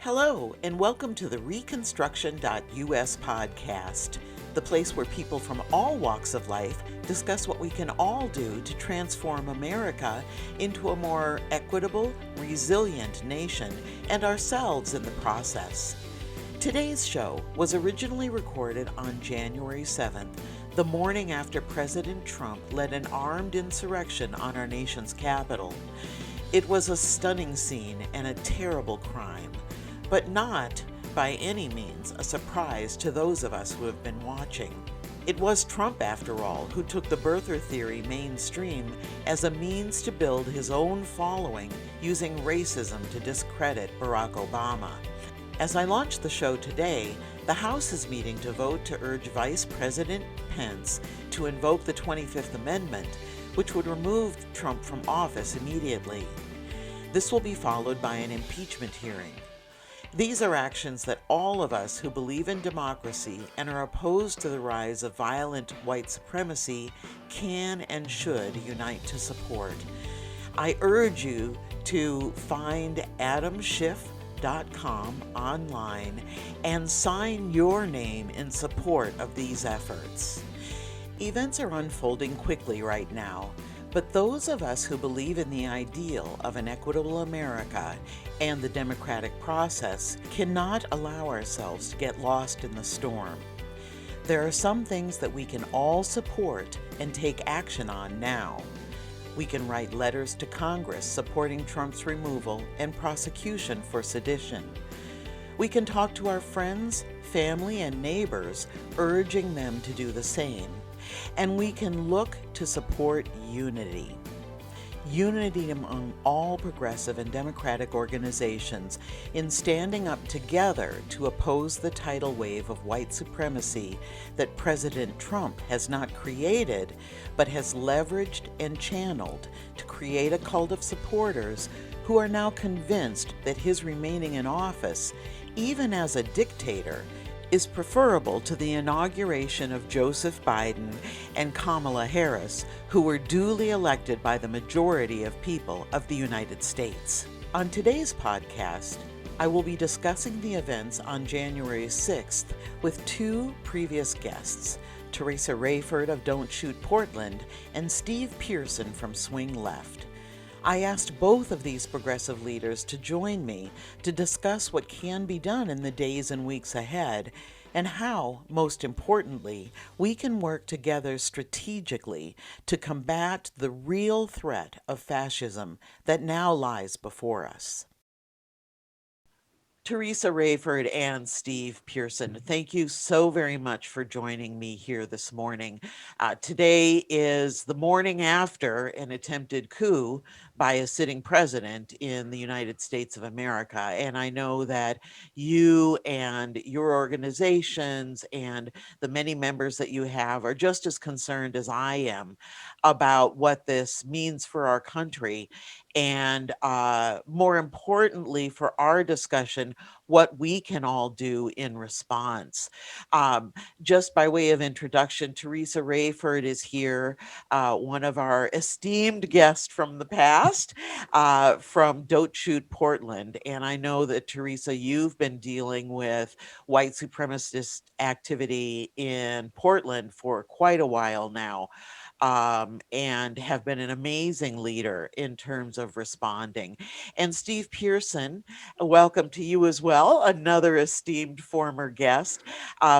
Hello, and welcome to the Reconstruction.us podcast, the place where people from all walks of life discuss what we can all do to transform America into a more equitable, resilient nation and ourselves in the process. Today's show was originally recorded on January 7th, the morning after President Trump led an armed insurrection on our nation's capital. It was a stunning scene and a terrible crime, but not, by any means, a surprise to those of us who have been watching. It was Trump, after all, who took the birther theory mainstream as a means to build his own following using racism to discredit Barack Obama. As I launch the show today, the House is meeting to vote to urge Vice President Pence to invoke the 25th Amendment, which would remove Trump from office immediately. This will be followed by an impeachment hearing. These are actions that all of us who believe in democracy and are opposed to the rise of violent white supremacy can and should unite to support. I urge you to find adamschiff.com online and sign your name in support of these efforts. Events are unfolding quickly right now, but those of us who believe in the ideal of an equitable America and the democratic process cannot allow ourselves to get lost in the storm. There are some things that we can all support and take action on now. We can write letters to Congress supporting Trump's removal and prosecution for sedition. We can talk to our friends, family, and neighbors, urging them to do the same. And we can look to support unity. Unity among all progressive and democratic organizations in standing up together to oppose the tidal wave of white supremacy that President Trump has not created, but has leveraged and channeled to create a cult of supporters who are now convinced that his remaining in office, even as a dictator, is preferable to the inauguration of Joseph Biden and Kamala Harris, who were duly elected by the majority of people of the United States. On today's podcast, I will be discussing the events on January 6th with two previous guests, Teressa Raiford of Don't Shoot Portland and Steve Pierson from Swing Left. I asked both of these progressive leaders to join me to discuss what can be done in the days and weeks ahead, and how, most importantly, we can work together strategically to combat the real threat of fascism that now lies before us. Teressa Raiford and Steve Pierson, thank you so very much for joining me here this morning. Today is the morning after an attempted coup by a sitting president in the United States of America. And I know that you and your organizations and the many members that you have are just as concerned as I am about what this means for our country. And more importantly, for our discussion, what we can all do in response. Just by way of introduction, Teressa Raiford is here, one of our esteemed guests from the past, from Don't Shoot Portland. And I know that, Teressa, you've been dealing with white supremacist activity in Portland for quite a while now. And have been an amazing leader in terms of responding. And Steve Pierson, welcome to you as well, another esteemed former guest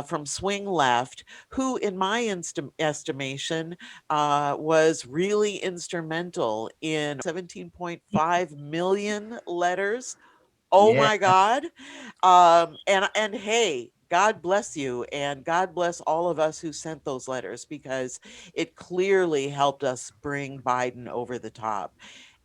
from Swing Left, who, in my estimation, was really instrumental in 17.5 million letters. Oh Yeah, my God. And hey, God bless you, and God bless all of us who sent those letters, because it clearly helped us bring Biden over the top.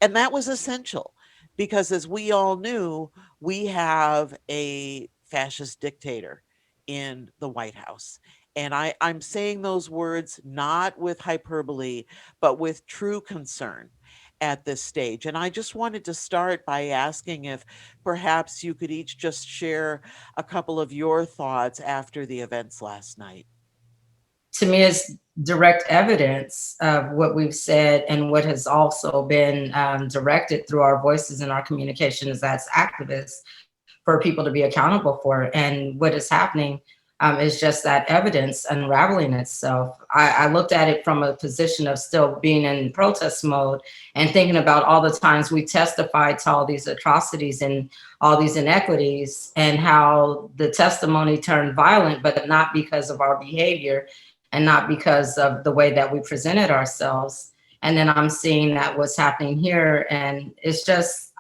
And that was essential because, as we all knew, we have a fascist dictator in the White House. And I'm saying those words not with hyperbole, but with true concern at this stage. And I just wanted to start by asking if perhaps you could each just share a couple of your thoughts after the events last night. to me, it's direct evidence of what we've said and what has also been directed through our voices and our communications as activists for people to be accountable for. And what is happening is just that evidence unraveling itself. I looked at it from a position of still being in protest mode and thinking about all the times we testified to all these atrocities and all these inequities, and how the testimony turned violent, but not because of our behavior and not because of the way that we presented ourselves. And then I'm seeing that what's happening here, and it's just,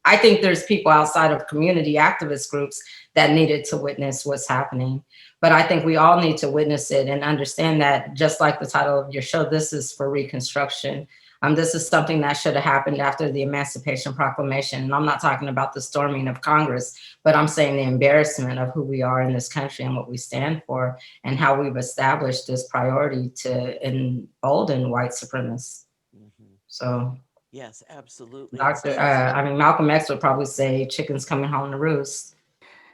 I think there's people outside of community activist groups that needed to witness what's happening. But I think we all need to witness it and understand that, just like the title of your show, this is for reconstruction. This is something that should have happened after the Emancipation Proclamation. And I'm not talking about the storming of Congress, but I'm saying the embarrassment of who we are in this country and what we stand for, and how we've established this priority to embolden white supremacists. Mm-hmm. So Yes, absolutely. And Doctor, so it's, I mean, Malcolm X would probably say chickens coming home to roost.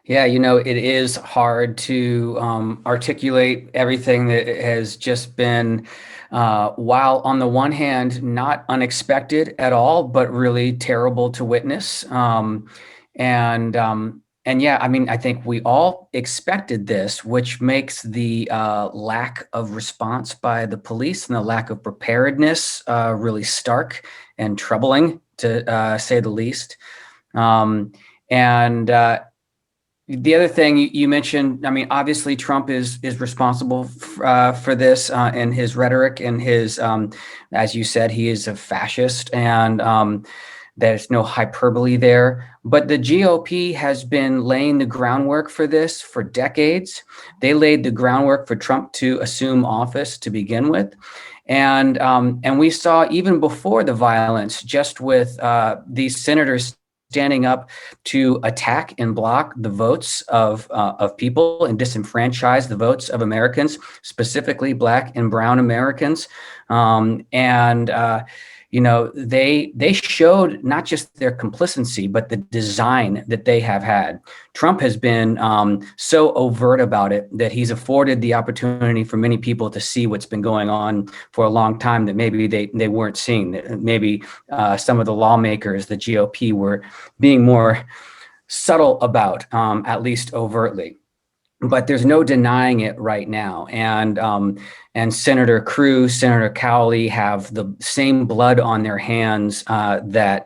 Yeah, it is hard to articulate everything that has just been, while on the one hand, not unexpected at all, but really terrible to witness. And yeah, I mean, I think we all expected this, which makes the lack of response by the police and the lack of preparedness really stark and troubling, to say the least. And The other thing you mentioned, I mean, obviously Trump is responsible for this in his rhetoric and his, as you said, he is a fascist, and there's no hyperbole there. But the GOP has been laying the groundwork for this for decades. They laid the groundwork for Trump to assume office to begin with. And we saw even before the violence, just with these senators standing up to attack and block the votes of people and disenfranchise the votes of Americans, specifically Black and Brown Americans. They showed not just their complicity, but the design that they have had. Trump has been so overt about it that he's afforded the opportunity for many people to see what's been going on for a long time that maybe they weren't seeing. That maybe some of the lawmakers, the GOP, were being more subtle about, at least overtly. But there's no denying it right now. And Senator Cruz, Senator Cowley have the same blood on their hands that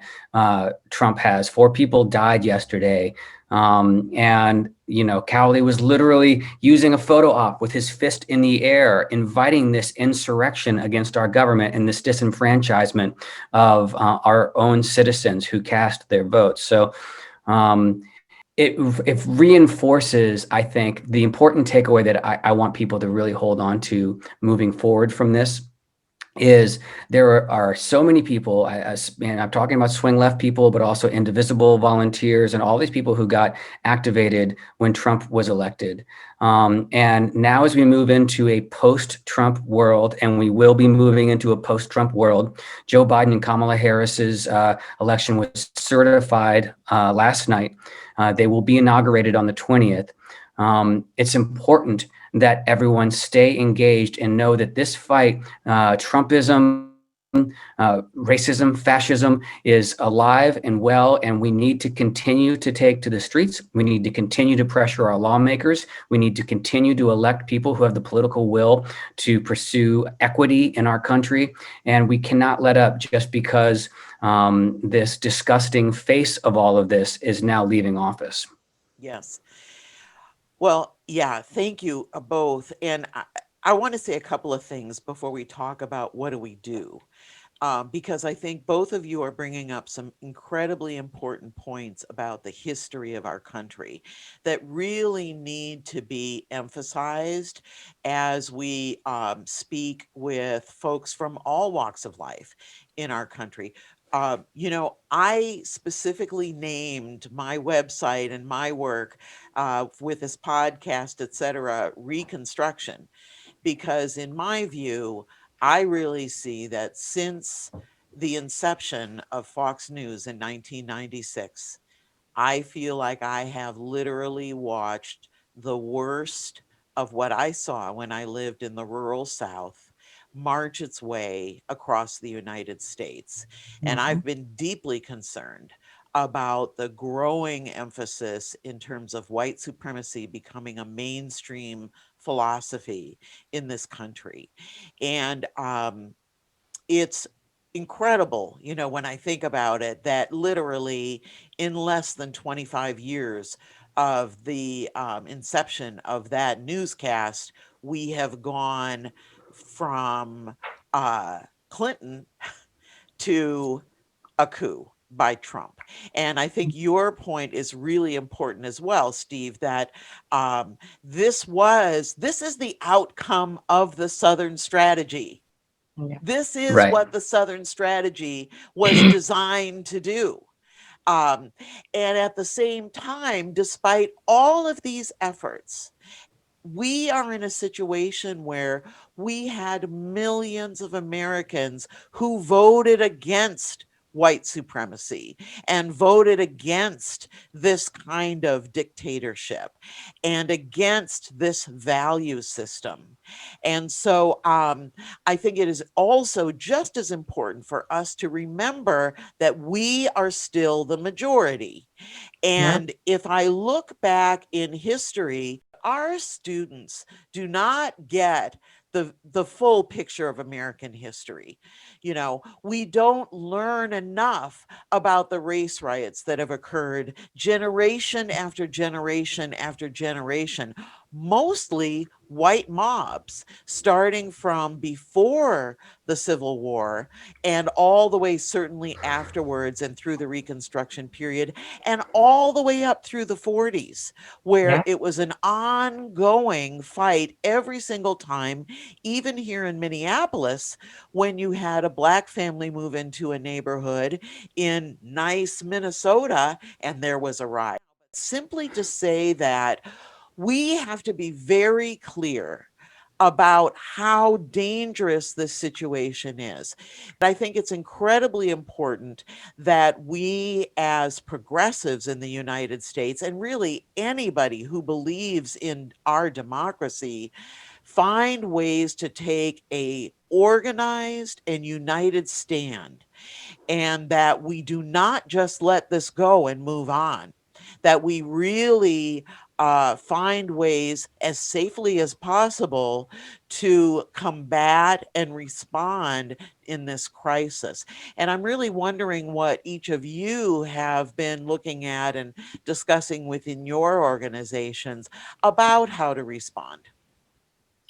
Trump has. 4 people died yesterday. Cowley was literally using a photo op with his fist in the air, inviting this insurrection against our government and this disenfranchisement of our own citizens who cast their votes. So it reinforces, I think, the important takeaway that I want people to really hold on to moving forward from this is there are so many people, and I'm talking about swing left people, but also indivisible volunteers and all these people who got activated when Trump was elected. And now as we move into a post-Trump world, and we will be moving into a post-Trump world, Joe Biden and Kamala Harris's election was certified last night. They will be inaugurated on the 20th. It's important that everyone stay engaged and know that this fight, Trumpism, racism, fascism, is alive and well, and we need to continue to take to the streets. We need to continue to pressure our lawmakers. We need to continue to elect people who have the political will to pursue equity in our country. And we cannot let up just because this disgusting face of all of this is now leaving office. yes. Well, yeah, thank you both. And I want to say a couple of things before we talk about what do we do. Because I think both of you are bringing up some incredibly important points about the history of our country that really need to be emphasized as we speak with folks from all walks of life in our country. I specifically named my website and my work with this podcast, et cetera, Reconstruction, because in my view, I really see that since the inception of Fox News in 1996, I feel like I have literally watched the worst of what I saw when I lived in the rural South march its way across the United States. And Mhm. I've been deeply concerned about the growing emphasis in terms of white supremacy becoming a mainstream philosophy in this country. And it's incredible, you know, when I think about it, that literally in less than 25 years of the inception of that newscast, we have gone from uh, Clinton to a coup by Trump. And I think your point is really important as well, Steve, that this is the outcome of the Southern strategy. Yeah. This is Right. what the Southern strategy was designed to do. Um, and at the same time, despite all of these efforts, we are in a situation where we had millions of Americans who voted against white supremacy and voted against this kind of dictatorship and against this value system. And so I think it is also just as important for us to remember that we are still the majority. Yep. And if I look back in history, our students do not get the full picture of American history. You know, we don't learn enough about the race riots that have occurred generation after generation after generation, mostly white mobs, starting from before the Civil War and all the way certainly afterwards and through the Reconstruction period and all the way up through the 40s, where Yeah. it was an ongoing fight every single time, even here in Minneapolis, when you had a Black family move into a neighborhood in nice Minnesota and there was a riot. Simply to say that we have to be very clear about how dangerous this situation is. I think it's incredibly important that we, as progressives in the United States, and really anybody who believes in our democracy, find ways to take a organized and united stand, and that we do not just let this go and move on, that we really find ways as safely as possible to combat and respond in this crisis. And I'm really wondering what each of you have been looking at and discussing within your organizations about how to respond.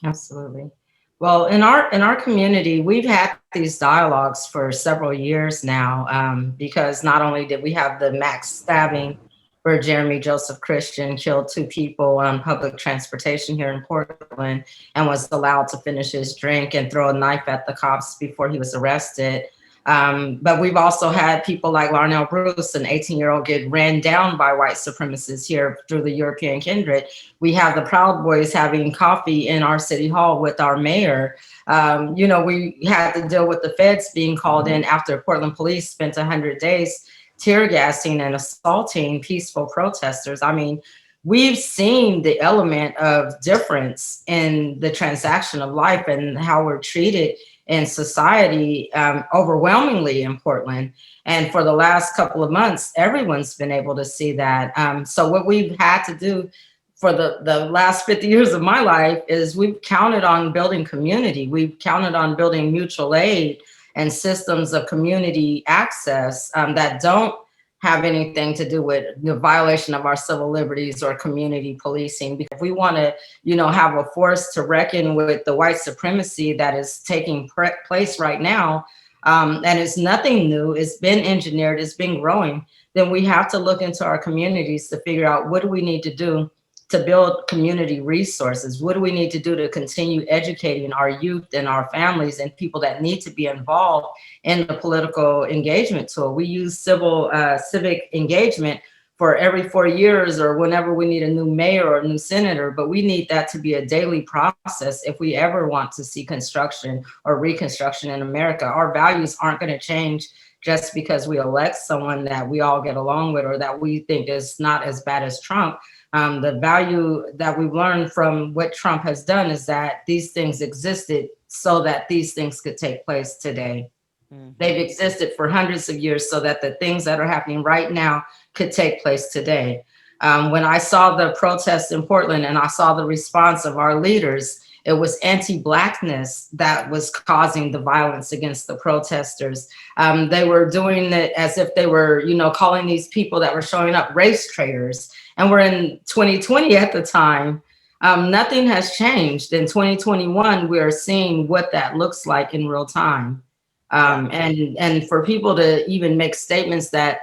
Absolutely. Well, in our community, we've had these dialogues for several years now, because not only did we have the max stabbing where Jeremy Joseph Christian killed two people on public transportation here in Portland and was allowed to finish his drink and throw a knife at the cops before he was arrested. But we've also had people like Larnell Bruce, an 18-year-old, get ran down by white supremacists here through the European Kindred. We have the Proud Boys having coffee in our city hall with our mayor. You know, we had to deal with the feds being called in after Portland police spent 100 days tear gassing and assaulting peaceful protesters. I mean, we've seen the element of difference in the transaction of life and how we're treated in society, overwhelmingly in Portland. And for the last couple of months, everyone's been able to see that. So what we've had to do for the last 50 years of my life is we've counted on building community. We've counted on building mutual aid and systems of community access that don't have anything to do with the violation of our civil liberties or community policing. Because if we want to, you know, have a force to reckon with the white supremacy that is taking place right now, and it's nothing new, it's been engineered, it's been growing, then we have to look into our communities to figure out what do we need to do to build community resources? What do we need to do to continue educating our youth and our families and people that need to be involved in the political engagement tool? We use civic engagement for every 4 years or whenever we need a new mayor or a new senator, but we need that to be a daily process if we ever want to see construction or reconstruction in America. Our values aren't going to change just because we elect someone that we all get along with or that we think is not as bad as Trump. The value that we've learned from what Trump has done is that these things existed so that these things could take place today. Mm-hmm. They've existed for hundreds of years so that the things that are happening right now could take place today. When I saw the protests in Portland and I saw the response of our leaders, it was anti-Blackness that was causing the violence against the protesters. They were doing it as if they were, calling these people that were showing up race traitors. And we're in 2020 at the time. Nothing has changed. In 2021, we are seeing what that looks like in real time. And for people to even make statements that,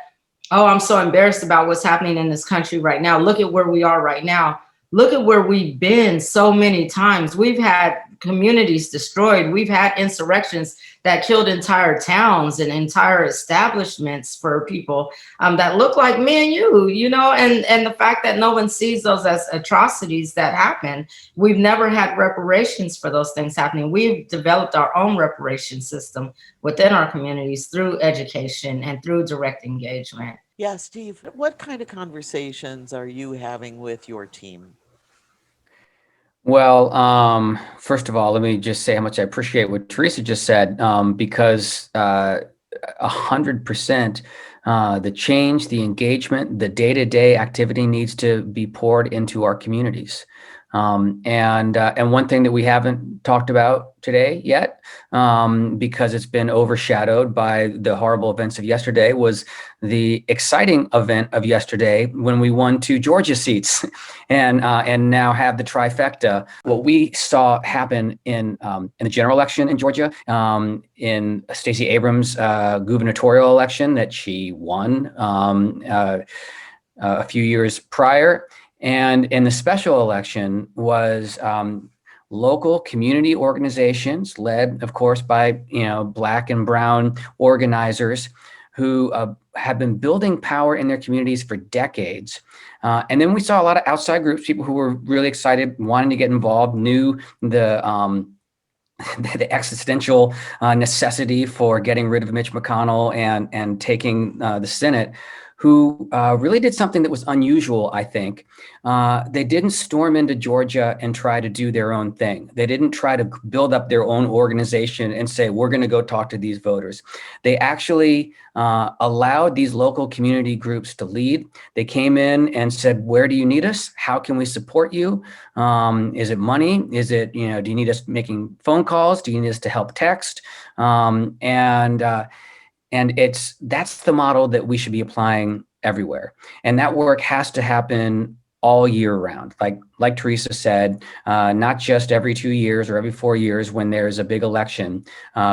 oh, I'm so embarrassed about what's happening in this country right now. Look at where we are right now. Look at where we've been so many times. We've had communities destroyed. We've had insurrections that killed entire towns and entire establishments for people that look like me and you, and the fact that no one sees those as atrocities that happen. We've never had reparations for those things happening. We've developed our own reparation system within our communities through education and through direct engagement. Yeah, Steve, what kind of conversations are you having with your team? Well, first of all, let me just say how much I appreciate what Teresa just said, because 100%, the change, the engagement, the day-to-day activity needs to be poured into our communities. And one thing that we haven't talked about today yet, because it's been overshadowed by the horrible events of yesterday, was the exciting event of yesterday when we won 2 Georgia seats, and now have the trifecta. What we saw happen in the general election in Georgia, in Stacey Abrams' gubernatorial election that she won a few years prior. And in the special election was local community organizations led, of course, by Black and brown organizers who have been building power in their communities for decades. And then we saw a lot of outside groups, people who were really excited, wanting to get involved, knew the existential necessity for getting rid of Mitch McConnell and taking the Senate, who really did something that was unusual, I think. They didn't storm into Georgia and try to do their own thing. They didn't try to build up their own organization and say, we're going to go talk to these voters. They actually allowed these local community groups to lead. They came in and said, where do you need us? How can we support you? Is it money? Is it, do you need us making phone calls? Do you need us to help text? And that's the model that we should be applying everywhere. And that work has to happen all year round. Like Teresa said, not just every 2 years or every 4 years when there's a big election,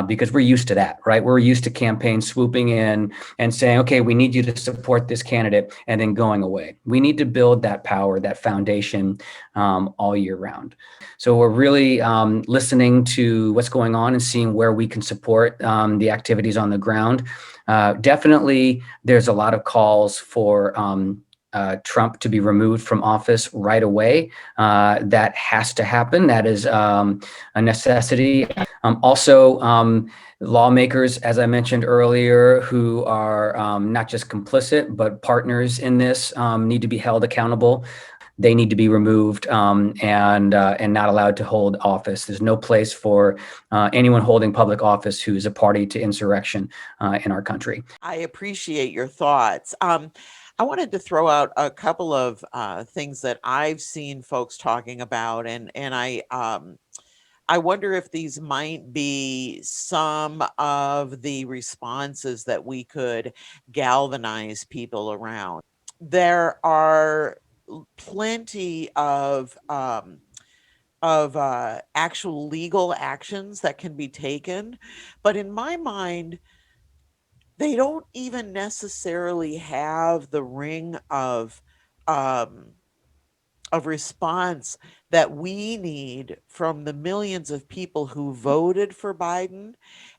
because we're used to that, right? We're used to campaigns swooping in and saying, okay, we need you to support this candidate, and then going away. We need to build that power, that foundation, all year round. So we're really listening to what's going on and seeing where we can support the activities on the ground. Definitely, there's a lot of calls for Trump to be removed from office right away. That has to happen. That is a necessity. Also, lawmakers, as I mentioned earlier, who are not just complicit, but partners in this, need to be held accountable. They need to be removed and not allowed to hold office. There's no place for anyone holding public office who's a party to insurrection in our country. I appreciate your thoughts. I wanted to throw out a couple of things that I've seen folks talking about, and I wonder if these might be some of the responses that we could galvanize people around. There are plenty of actual legal actions that can be taken, but in my mind, they don't even necessarily have the ring um, of response that we need from the millions of people who voted for Biden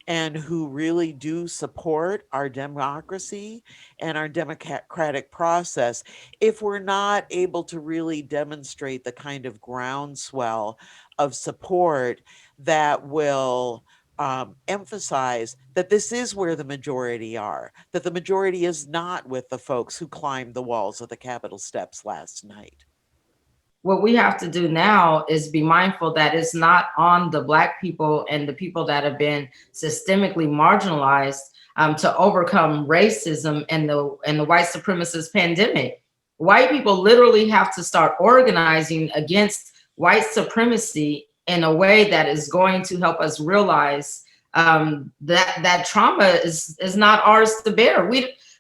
and who really do support our democracy and our democratic process if we're not able to really demonstrate the kind of groundswell of support that will emphasize that this is where the majority are, that the majority is not with the folks who climbed the walls of the Capitol steps last night. what we have to do now is be mindful that it's not on the Black people and the people that have been systemically marginalized to overcome racism and the white supremacist pandemic. White people literally have to start organizing against white supremacy in a way that is going to help us realize that trauma is not ours to bear.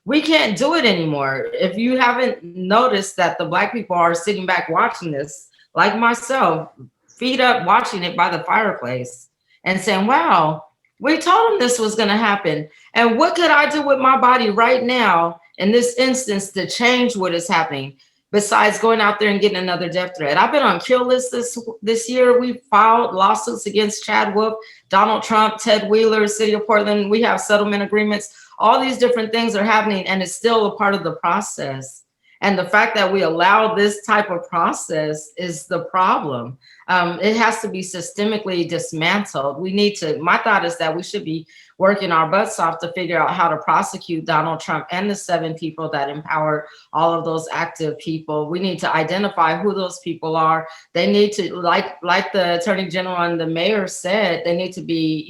We can't do it anymore. If you haven't noticed that the Black people are sitting back watching this, like myself, feet up watching it by the fireplace and saying, wow, we told them this was going to happen. And what could I do with my body right now in this instance to change what is happening? Besides going out there and getting another death threat. I've been on kill lists this year. We filed lawsuits against Chad Wolf, Donald Trump, Ted Wheeler, City of Portland. We have settlement agreements. All these different things are happening, and it's still a part of the process. And the fact that we allow this type of process is the problem. It has to be systemically dismantled. We need to, my thought is that we should be working our butts off to figure out how to prosecute Donald Trump and the 7 people that empowered all of those active people. We need to identify who those people are. They need to, like the Attorney General and the mayor said, they need to be,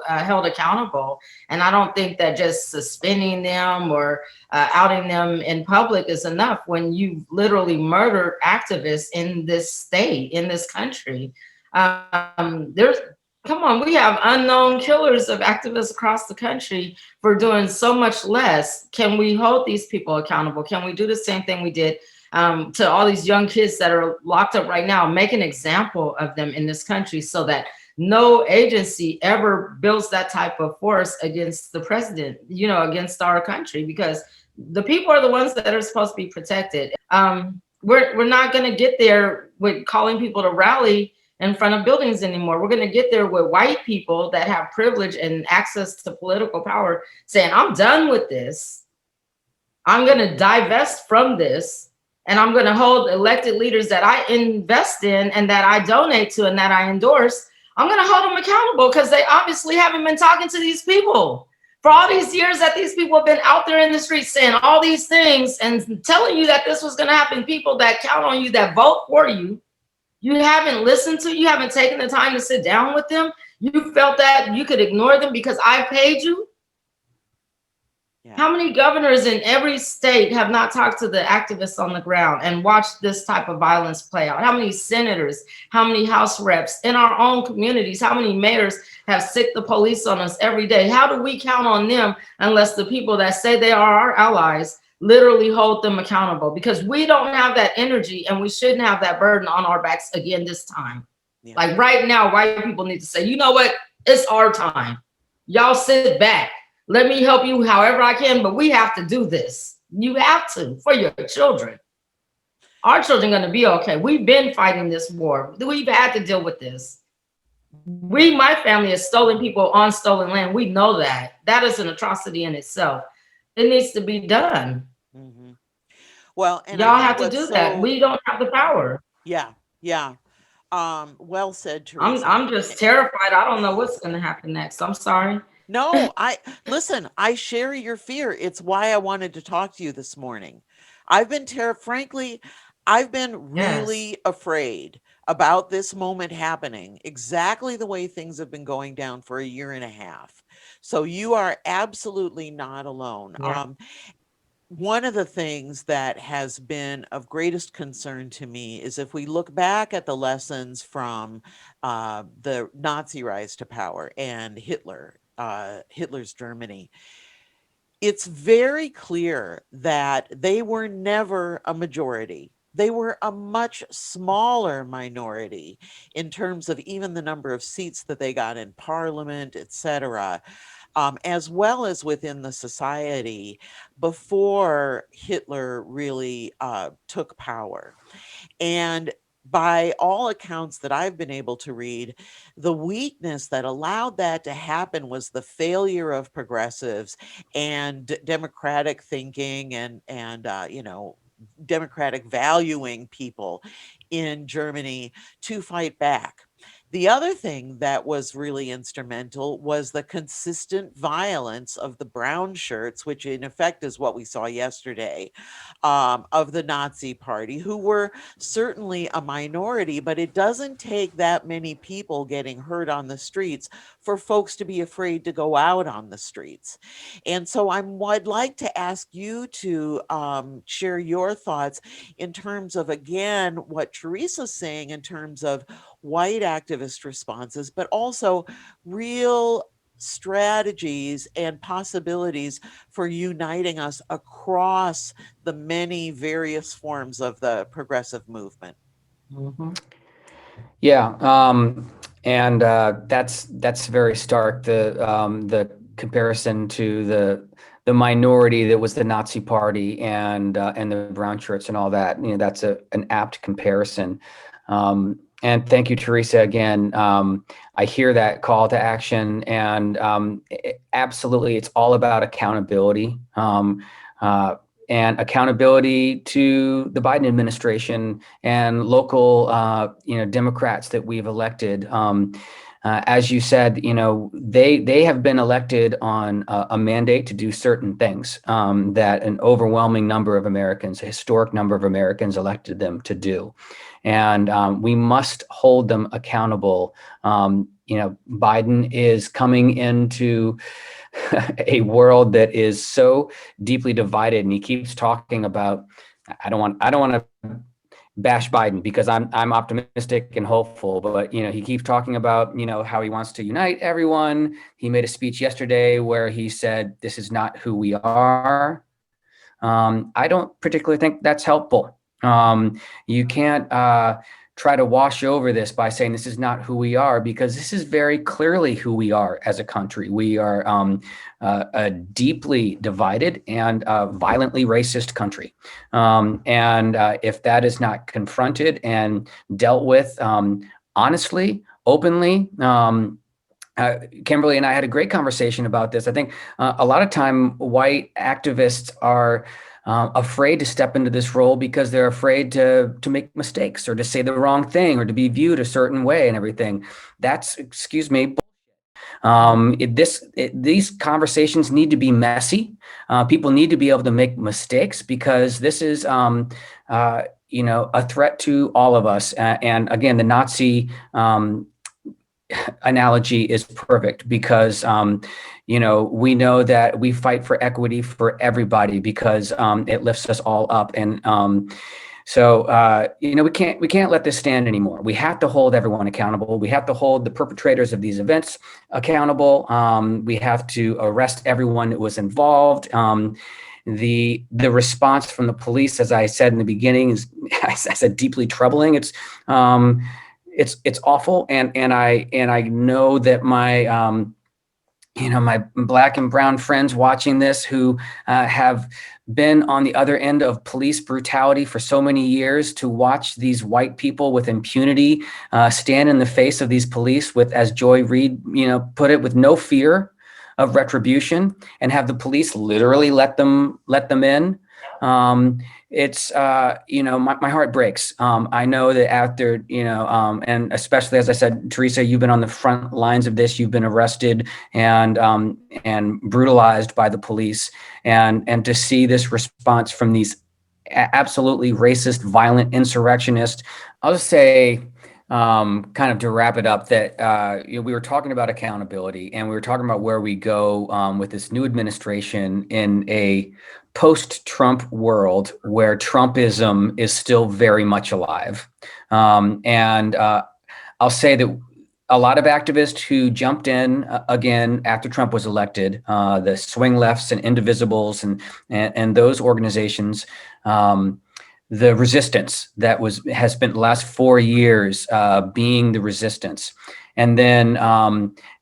held accountable. And I don't think that just suspending them or outing them in public is enough when you literally murdered activists in this state, in this country. Come on, we have unknown killers of activists across the country for doing so much less. Can we hold these people accountable? Can we do the same thing we did to all these young kids that are locked up right now? Make an example of them in this country so that no agency ever builds that type of force against the president, against our country, because the people are the ones that are supposed to be protected. We're not going to get there with calling people to rally in front of buildings anymore. We're going to get there with white people that have privilege and access to political power saying, I'm done with this. I'm going to divest from this. And I'm going to hold elected leaders that I invest in and that I donate to and that I endorse. I'm going to hold them accountable because they obviously haven't been talking to these people for all these years that these people have been out there in the streets saying all these things and telling you that this was going to happen. People that count on you, that vote for you, you haven't listened to, you haven't taken the time to sit down with them. You felt that you could ignore them because I paid you. Yeah. How many governors in every state have not talked to the activists on the ground and watched this type of violence play out? How many senators, how many House reps in our own communities, how many mayors have sicked the police on us every day? How do we count on them unless the people that say they are our allies literally hold them accountable? Because we don't have that energy and we shouldn't have that burden on our backs again this time. Yeah. Like right now, white people need to say, you know what? It's our time. Y'all sit back. Let me help you however I can, but we have to do this. You have to for your children. Our children are going to be okay. We've been fighting this war. We've had to deal with this. My family has stolen people on stolen land. We know that. That is an atrocity in itself. It needs to be done. Mm-hmm. Well, and y'all have to do that. We don't have the power. Yeah. Well said, Teresa. I'm just terrified. I don't know what's going to happen next. I'm sorry. No, listen, I share your fear. It's why I wanted to talk to you this morning. I've been frankly, I've been really afraid about this moment happening exactly the way things have been going down for a year and a half. So you are absolutely not alone. Yeah. One of the things that has been of greatest concern to me is if we look back at the lessons from the Nazi rise to power and Hitler's Germany, it's very clear that they were never a majority. They were a much smaller minority in terms of even the number of seats that they got in parliament, etc., as well as within the society before Hitler really took power. And by all accounts that I've been able to read, the weakness that allowed that to happen was the failure of progressives and democratic thinking and democratic valuing people in Germany to fight back. The other thing that was really instrumental was the consistent violence of the brown shirts, which in effect is what we saw yesterday, of the Nazi Party, who were certainly a minority, but it doesn't take that many people getting hurt on the streets for folks to be afraid to go out on the streets. And so I'd like to ask you to share your thoughts in terms of, again, what Teresa's saying in terms of white activist responses, but also real strategies and possibilities for uniting us across the many various forms of the progressive movement. Mhm. Yeah, and that's very stark. The comparison to the minority that was the Nazi Party and the brown shirts and all that. That's an apt comparison. And thank you, Teresa, again. I hear that call to action, and absolutely, it's all about accountability. And accountability to the Biden administration and local, Democrats that we've elected. As you said, they have been elected on a mandate to do certain things that an overwhelming number of Americans, a historic number of Americans, elected them to do, and we must hold them accountable. Biden is coming into a world that is so deeply divided, and he keeps talking about. I don't want to bash Biden because I'm optimistic and hopeful, but he keeps talking about how he wants to unite everyone. He made a speech yesterday where he said this is not who we are. I don't particularly think that's helpful. You can't try to wash over this by saying this is not who we are, because this is very clearly who we are as a country. We are a deeply divided and violently racist country. And if that is not confronted and dealt with honestly, openly, Kimberly and I had a great conversation about this. I think a lot of time white activists are afraid to step into this role because they're afraid to make mistakes or to say the wrong thing or to be viewed a certain way and everything. That's, excuse me. These conversations need to be messy. People need to be able to make mistakes because this is, a threat to all of us. And again, the Nazi analogy is perfect because we know that we fight for equity for everybody because it lifts us all up, and we can't let this stand anymore. We have to hold everyone accountable. We have to hold the perpetrators of these events accountable. We have to arrest everyone that was involved. The response from the police, as I said in the beginning, is I said deeply troubling. It's awful, and I know that my my black and brown friends watching this who have been on the other end of police brutality for so many years, to watch these white people with impunity stand in the face of these police with, as Joy Reid put it, with no fear of retribution, and have the police literally let them in. It's my heart breaks. I know that after and especially, as I said, Teresa, you've been on the front lines of this. You've been arrested and brutalized by the police, and to see this response from these absolutely racist, violent insurrectionists. I'll just say, kind of to wrap it up, that we were talking about accountability, and we were talking about where we go with this new administration in a post-Trump world where Trumpism is still very much alive. And I'll say that a lot of activists who jumped in again after Trump was elected, the swing lefts and indivisibles and those organizations, the resistance that has spent the last 4 years being the resistance, and then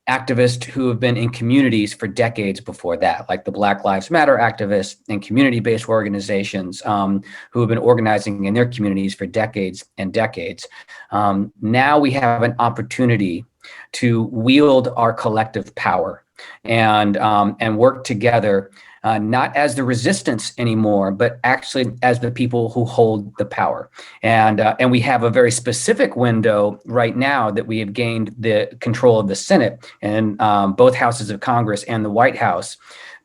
activists who have been in communities for decades before that, like the Black Lives Matter activists and community-based organizations who have been organizing in their communities for decades and decades. Now we have an opportunity to wield our collective power and work together not as the resistance anymore, but actually as the people who hold the power. And we have a very specific window right now that we have gained the control of the Senate and both houses of Congress and the White House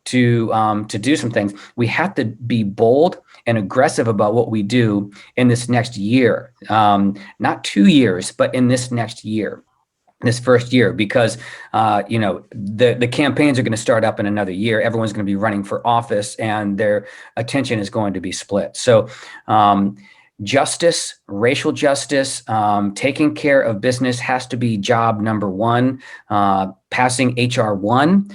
to do some things. We have to be bold and aggressive about what we do in this next year, not 2 years, but in this next year, this first year, because the campaigns are going to start up in another year. Everyone's going to be running for office, and their attention is going to be split. So justice, racial justice, taking care of business has to be job number one. Passing HR 1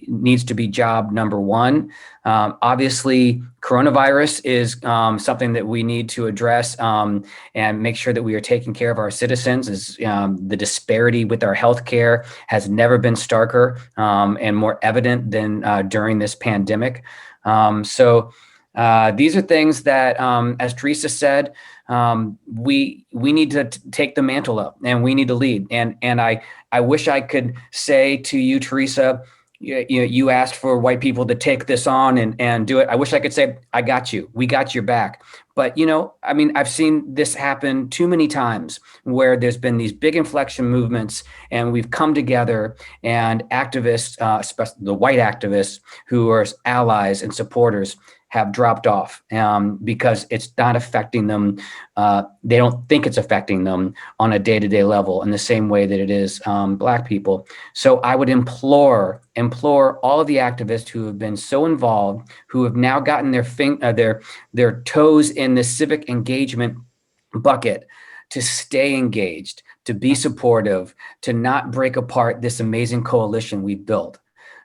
needs to be job number one. Obviously, coronavirus is something that we need to address and make sure that we are taking care of our citizens. The disparity with our healthcare has never been starker and more evident than during this pandemic. So these are things that, as Teressa said, we need to take the mantle up, and we need to lead. And I wish I could say to you, Teressa, you asked for white people to take this on and do it. I wish I could say, I got you. We got your back. But, I've seen this happen too many times where there's been these big inflection movements, and we've come together, and activists, especially the white activists who are allies and supporters, have dropped off because it's not affecting them. They don't think it's affecting them on a day-to-day level in the same way that it is Black people. So I would implore all of the activists who have been so involved, who have now gotten their toes in the civic engagement bucket, to stay engaged, to be supportive, to not break apart this amazing coalition we've built.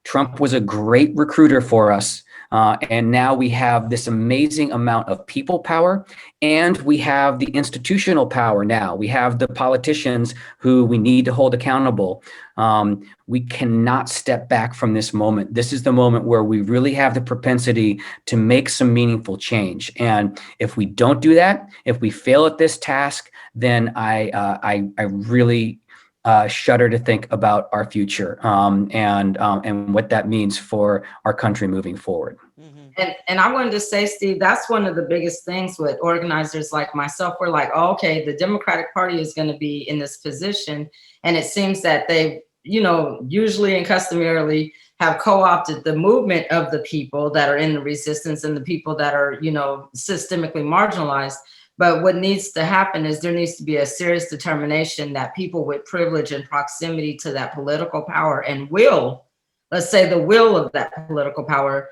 Trump was a great recruiter for us. And now we have this amazing amount of people power, and we have the institutional power now. We have the politicians who we need to hold accountable. We cannot step back from this moment. This is the moment where we really have the propensity to make some meaningful change. And if we don't do that, if we fail at this task, then I really shudder to think about our future and what that means for our country moving forward. And I wanted to say, Steve, that's one of the biggest things with organizers like myself. We're like, oh, okay, the Democratic Party is going to be in this position. And it seems that they, usually and customarily have co-opted the movement of the people that are in the resistance and the people that are, systemically marginalized. But what needs to happen is there needs to be a serious determination that people with privilege and proximity to that political power and will, let's say the will of that political power,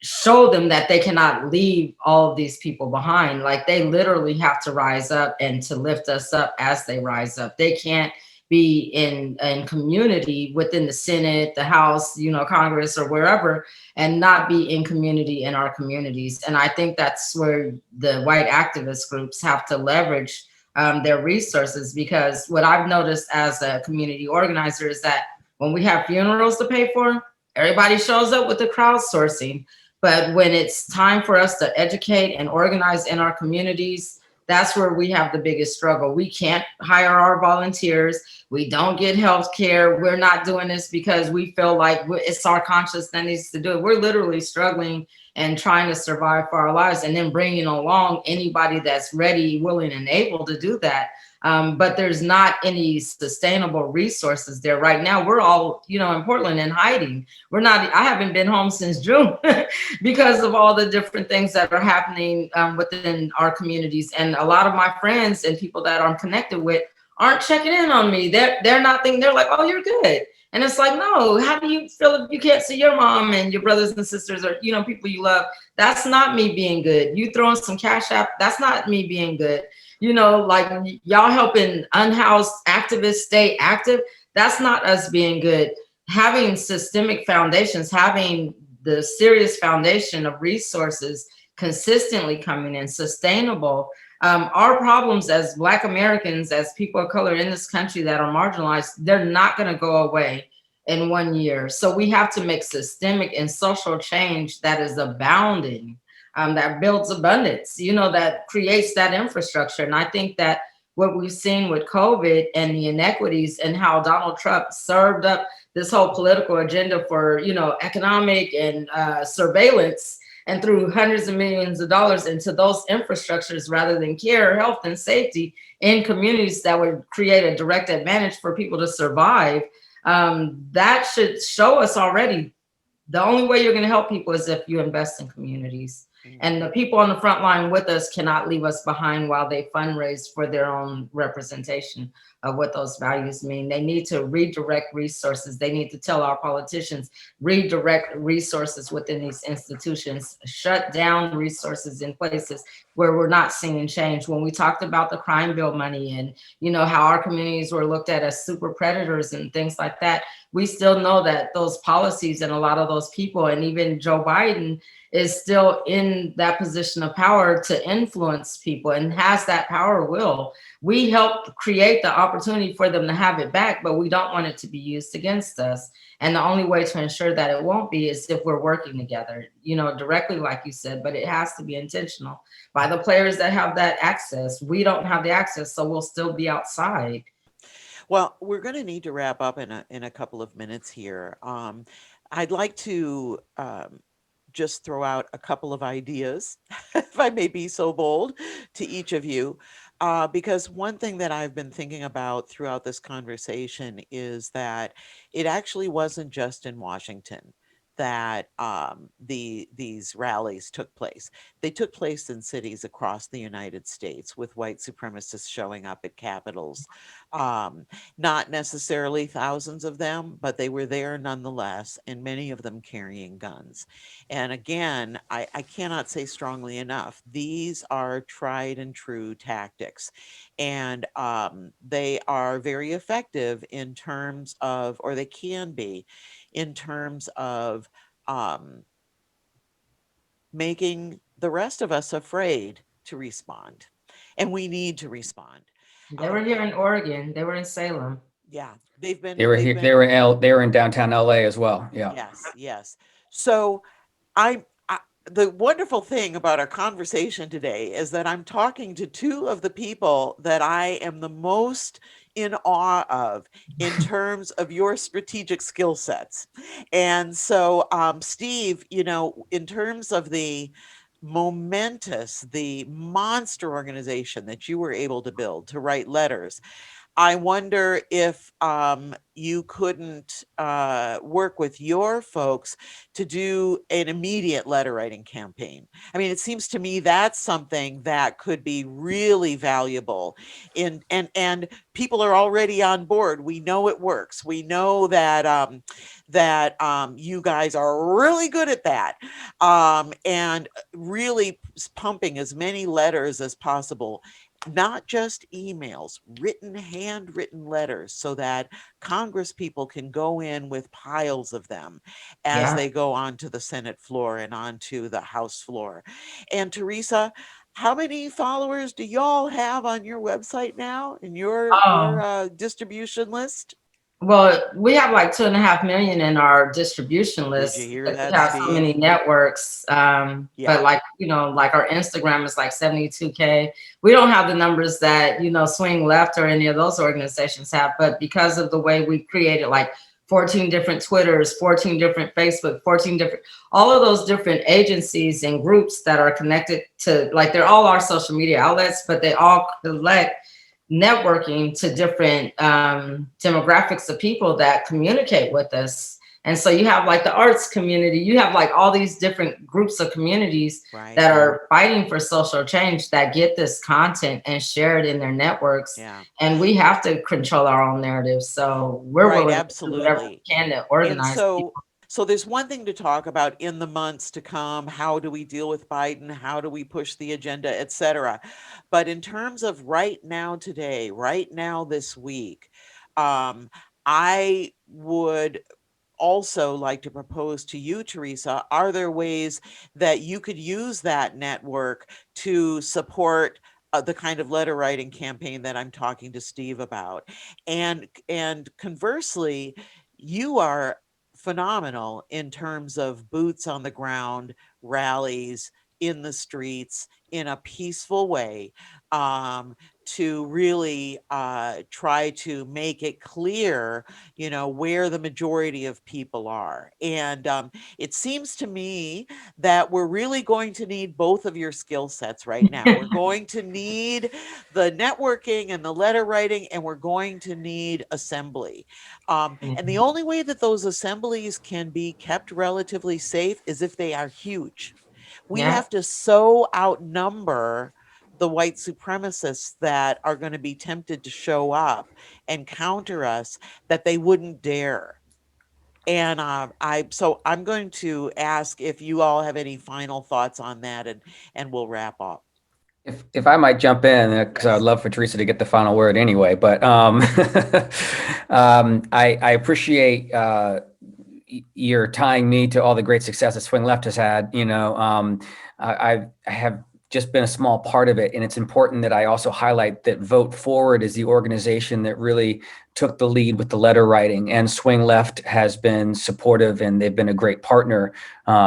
show them that they cannot leave all of these people behind. Like, they literally have to rise up and to lift us up as they rise up. They can't be in community within the Senate, the House, Congress, or wherever, and not be in community in our communities. And I think that's where the white activist groups have to leverage their resources, because what I've noticed as a community organizer is that when we have funerals to pay for, everybody shows up with the crowdsourcing. But when it's time for us to educate and organize in our communities, that's where we have the biggest struggle. We can't hire our volunteers. We don't get health care. We're not doing this because we feel like it's our conscience that needs to do it. We're literally struggling and trying to survive for our lives, and then bringing along anybody that's ready, willing, and able to do that. But there's not any sustainable resources there right now. We're all, in Portland in hiding. I haven't been home since June because of all the different things that are happening within our communities. And a lot of my friends and people that I'm connected with aren't checking in on me. They're not thinking, they're like, oh, you're good. And it's like, no, how do you feel if you can't see your mom and your brothers and sisters or, people you love? That's not me being good. You throwing some cash app, that's not me being good. Like y'all helping unhoused activists stay active, that's not us being good. Having systemic foundations, having the serious foundation of resources consistently coming in, sustainable. Our problems as Black Americans, as people of color in this country that are marginalized, they're not going to go away in 1 year. So we have to make systemic and social change that is abounding. That builds abundance, that creates that infrastructure. And I think that what we've seen with COVID and the inequities and how Donald Trump served up this whole political agenda for, economic and surveillance, and threw hundreds of millions of dollars into those infrastructures rather than care, health, and safety in communities that would create a direct advantage for people to survive. That should show us already the only way you're going to help people is if you invest in communities. And the people on the front line with us cannot leave us behind while they fundraise for their own representation of what those values mean. They need to redirect resources. They need to tell our politicians, redirect resources within these institutions, shut down resources in places where we're not seeing change. When we talked about the crime bill money and, how our communities were looked at as super predators and things like that, we still know that those policies and a lot of those people, and even Joe Biden, is still in that position of power to influence people and has that power will. We help create the opportunity for them to have it back, but we don't want it to be used against us. And the only way to ensure that it won't be is if we're working together, directly, like you said, but it has to be intentional by the players that have that access. We don't have the access, so we'll still be outside. Well, we're going to need to wrap up in a couple of minutes here. I'd like to just throw out a couple of ideas, if I may be so bold, to each of you. Because one thing that I've been thinking about throughout this conversation is that it actually wasn't just in Washington that these rallies took place. They took place in cities across the United States with white supremacists showing up at capitals. Um, Not necessarily thousands of them, but they were there nonetheless, and many of them carrying guns. And again, I cannot say strongly enough, these are tried and true tactics. And they are very effective in terms of, or they can be, in terms of um, making the rest of us afraid to respond. And we need to respond. They Um, were here in Oregon. They were in Salem. yeah, They were here. They were in downtown LA as well. Yeah. yes, yes. So I, the wonderful thing about our conversation today is that I'm talking to two of the people that I am the most in awe of in terms of your strategic skill sets. And so, Steve, in terms of the monster organization that you were able to build to write letters, I wonder if you couldn't work with your folks to do an immediate letter writing campaign. I mean, it seems to me that's something that could be really valuable. And people are already on board. We know it works. We know that you guys are really good at that, and really pumping as many letters as possible, not just emails, handwritten letters, so that Congress people can go in with piles of them as Yeah. they go onto the Senate floor and onto the House floor. And Teresa, how many followers do y'all have on your website now in your Oh, distribution list? well, we have like 2.5 million in our distribution Did you list hear because we that, have so Steve? many networks. But Yeah. like, like our Instagram is like 72K. We don't have the numbers that, Swing Left or any of those organizations have, but because of the way we created like 14 different Twitters, 14 different Facebook, 14 different, all of those different agencies and groups that are connected to, like, they're all our social media outlets, but they all collect networking to different demographics of people that communicate with us. And so you have like the arts community, you have like all these different groups of communities Right. that are fighting for social change that get this content and share it in their networks. Yeah. And we have to control our own narrative. So we're Right. willing to do whatever we Absolutely. can to And organize so people. so there's one thing to talk about in the months to come. How do we deal with Biden? How do we push the agenda, etc. But in terms of right now, today, right now, this week, I would also like to propose to you, Teresa, are there ways that you could use that network to support the kind of letter writing campaign that I'm talking to Steve about? And conversely, you are phenomenal in terms of boots on the ground, rallies in the streets, in a peaceful way, to really try to make it clear, where the majority of people are. And it seems to me that we're really going to need both of your skill sets right now. We're going to need the networking and the letter writing, and we're going to need assembly. And the only way that those assemblies can be kept relatively safe is if they are huge. We Yeah. have to so outnumber the white supremacists that are going to be tempted to show up and counter us that they wouldn't dare. And I'm going to ask if you all have any final thoughts on that, and we'll wrap up. If I might jump in, because I'd Yes. love for Teresa to get the final word anyway, but I appreciate you're tying me to all the great success that Swing Left has had. I have just been a small part of it, and it's important that I also highlight that Vote Forward is the organization that really took the lead with the letter writing, and Swing Left has been supportive, and they've been a great partner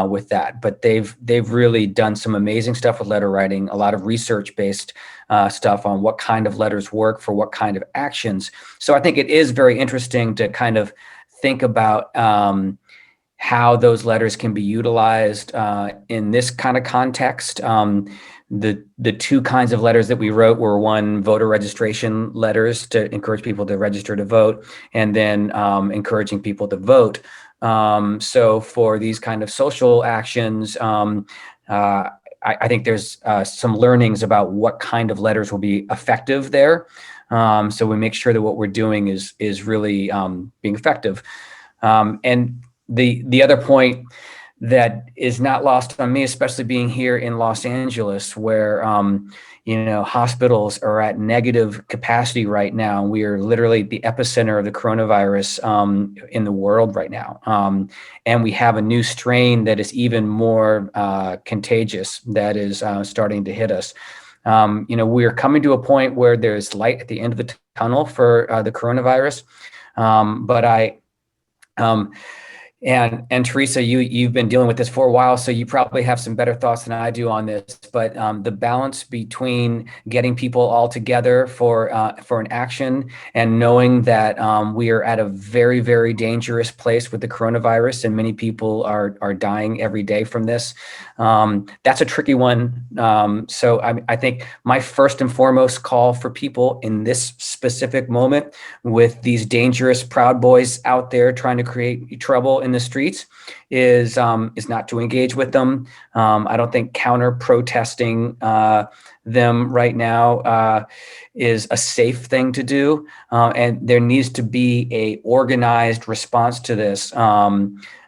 with that. But they've really done some amazing stuff with letter writing, a lot of research-based stuff on what kind of letters work for what kind of actions. So I think it is very interesting to kind of think about how those letters can be utilized in this kind of context. The two kinds of letters that we wrote were, one, voter registration letters to encourage people to register to vote, and then encouraging people to vote. So for these kind of social actions, I think there's some learnings about what kind of letters will be effective there. So we make sure that what we're doing is really being effective. And the other point that is not lost on me, especially being here in Los Angeles, where hospitals are at negative capacity right now. We are literally the epicenter of the coronavirus in the world right now, and we have a new strain that is even more contagious that is starting to hit us. We are coming to a point where there's light at the end of the tunnel for the coronavirus, but and Teresa, you've been dealing with this for a while, so you probably have some better thoughts than I do on this. But the balance between getting people all together for an action and knowing that we are at a very, very dangerous place with the coronavirus, and many people are dying every day from this. That's a tricky one. So I think my first and foremost call for people in this specific moment, with these dangerous Proud Boys out there trying to create trouble in the streets, is not to engage with them. I don't think counter protesting them right now is a safe thing to do, and there needs to be a organized response to this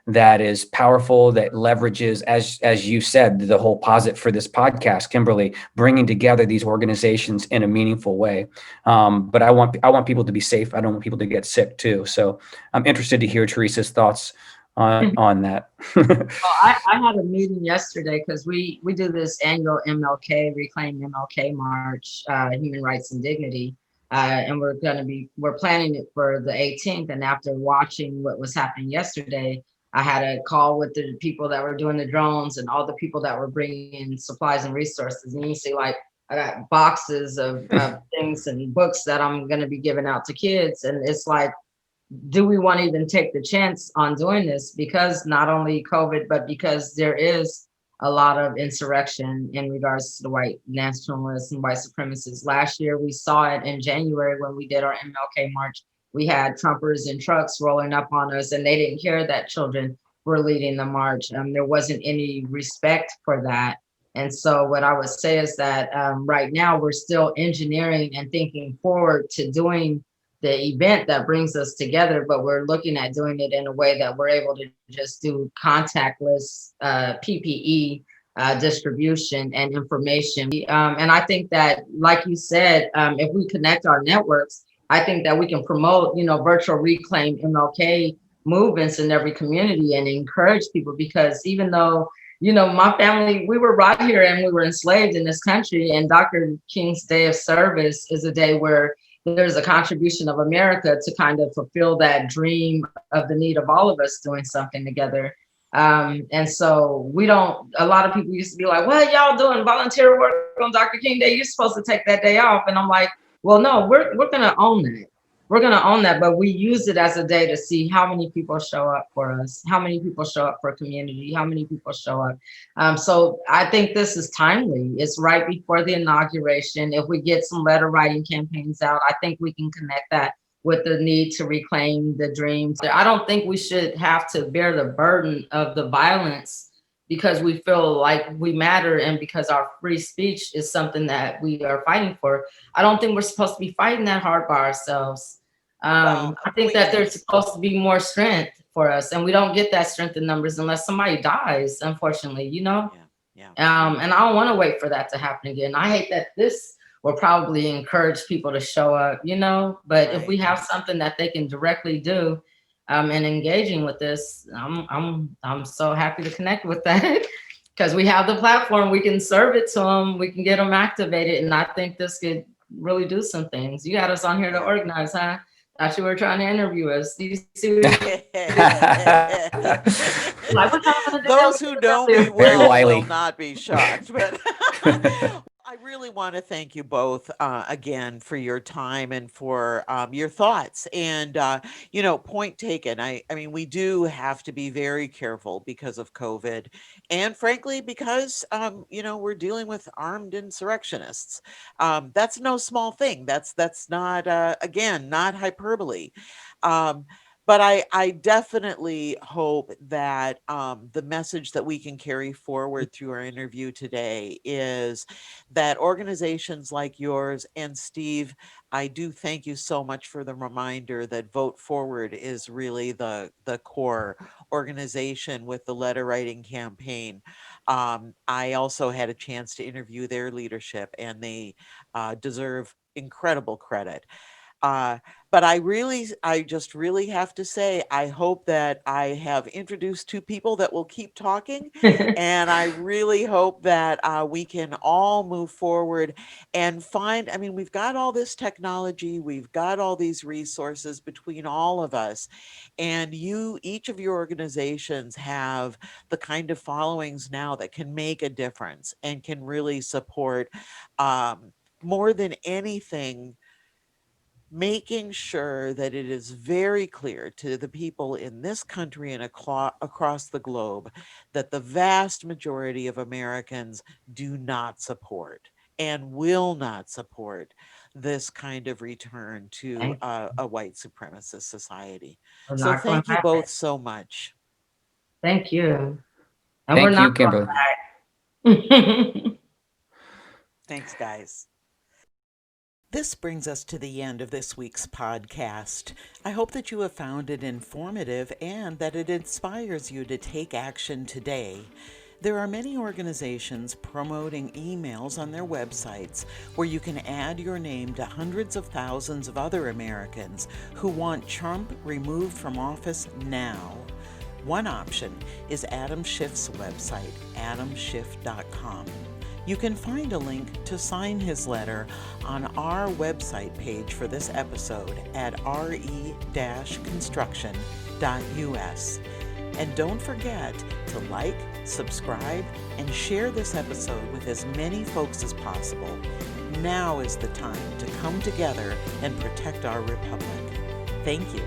that is powerful, that leverages, as you said, the whole posit for this podcast, Kimberly, bringing together these organizations in a meaningful way. But I want people to be safe. I don't want people to get sick too. So I'm interested to hear Teresa's thoughts on that. Well, I had a meeting yesterday because we do this annual MLK, Reclaim MLK March, Human Rights and Dignity. And we're planning it for the 18th. And after watching what was happening yesterday, I had a call with the people that were doing the drones and all the people that were bringing in supplies and resources. And you see, like, I got boxes of things and books that I'm going to be giving out to kids. And it's like, do we want to even take the chance on doing this? Because not only COVID, but because there is a lot of insurrection in regards to the white nationalists and white supremacists. Last year, we saw it in January when we did our MLK March. We had Trumpers in trucks rolling up on us, and they didn't care that children were leading the march. There wasn't any respect for that. And so what I would say is that right now we're still engineering and thinking forward to doing the event that brings us together, but we're looking at doing it in a way that we're able to just do contactless PPE distribution and information. And I think that, like you said, if we connect our networks, I think that we can promote, virtual Reclaim MLK movements in every community and encourage people, because even though, my family, we were right here and we were enslaved in this country, and Dr. King's Day of Service is a day where there's a contribution of America to kind of fulfill that dream of the need of all of us doing something together. And so a lot of people used to be like, well, y'all doing volunteer work on Dr. King Day, you're supposed to take that day off. And I'm like, well, no, we're going to own that. We're going to own that, but we use it as a day to see how many people show up for us, how many people show up for community, how many people show up. So I think this is timely. It's right before the inauguration. If we get some letter writing campaigns out, I think we can connect that with the need to reclaim the dreams. I don't think we should have to bear the burden of the violence because we feel like we matter and because our free speech is something that we are fighting for. I don't think we're supposed to be fighting that hard by ourselves. Well, I think that there's please. supposed to be more strength for us, and we don't get that strength in numbers unless somebody dies, unfortunately, you know? Yeah. And I don't want to wait for that to happen again. I hate that this will probably encourage people to show up, you know, but if we Right. have something that they can directly do, and engaging with this, I'm so happy to connect with that because we have the platform, we can serve it to them, we can get them activated, and I think this could really do some things. You got us on here to Yeah. organize, huh? Thought you were trying to interview us. Do you see what like, what y'all gonna do? Those who know me Very well wily. will not be shocked, but I really want to thank you both again for your time and for your thoughts. And point taken. I mean, we do have to be very careful because of COVID, and frankly, because we're dealing with armed insurrectionists. That's no small thing. That's not again not hyperbole. Um, but I definitely hope that the message that we can carry forward through our interview today is that organizations like yours and Steve, I do thank you so much for the reminder that Vote Forward is really the core organization with the letter writing campaign. I also had a chance to interview their leadership, and they deserve incredible credit. Uh, but I just really have to say, I hope that I have introduced two people that will keep talking. And I really hope that we can all move forward and find, I mean, we've got all this technology, we've got all these resources between all of us. And each of your organizations have the kind of followings now that can make a difference and can really support more than anything, making sure that it is very clear to the people in this country and across the globe that the vast majority of Americans do not support and will not support this kind of return to Thank you. a white supremacist society. We're So not going thank you to both so much. Thank you. And we're Thank you, not Kimberly. going back. Thanks, guys. This brings us to the end of this week's podcast. I hope that you have found it informative and that it inspires you to take action today. There are many organizations promoting emails on their websites where you can add your name to hundreds of thousands of other Americans who want Trump removed from office now. One option is Adam Schiff's website, adamschiff.com. You can find a link to sign his letter on our website page for this episode at re-construction.us. And don't forget to like, subscribe, and share this episode with as many folks as possible. Now is the time to come together and protect our republic. Thank you.